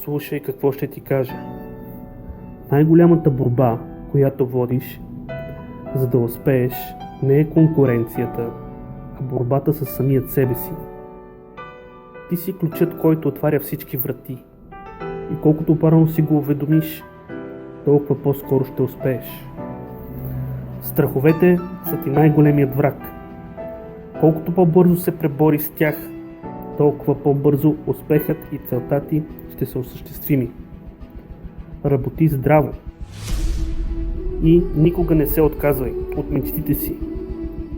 Слушай какво ще ти кажа. Най-голямата борба, която водиш, за да успееш, не е конкуренцията, а борбата с самият себе си. Ти си ключът, който отваря всички врати. И колкото по-рано си го уведомиш, толкова по-скоро ще успееш. Страховете са ти най-големият враг. Колкото по-бързо се пребори с тях, толкова по-бързо успехът и целта ти ще са осъществими. Работи здраво и никога не се отказвай от мечтите си,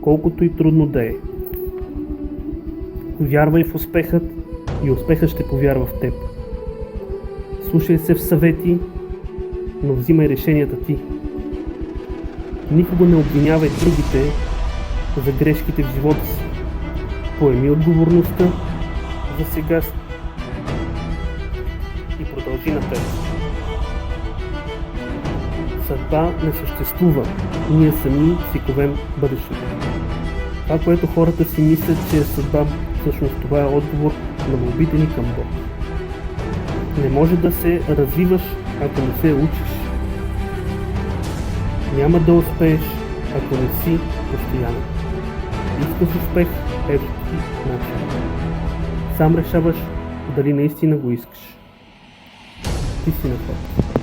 колкото и трудно да е. Вярвай в успехът и успехът ще повярва в теб. Слушай се в съвети, но взимай решенията ти. Никога не обвинявай другите за грешките в живота си. Поеми отговорността за сега и продължи напред. Съдба не съществува. Ние сами си ковем бъдещето. Това, което хората си мислят, че е съдба, всъщност това е отговор на молбите ни към Бог. Не може да се развиваш, ако не се учиш. Няма да успееш, ако не си постоянен. Искаш успех, ето ти начин. Сам решаваш дали наистина го искаш. Ти си на път.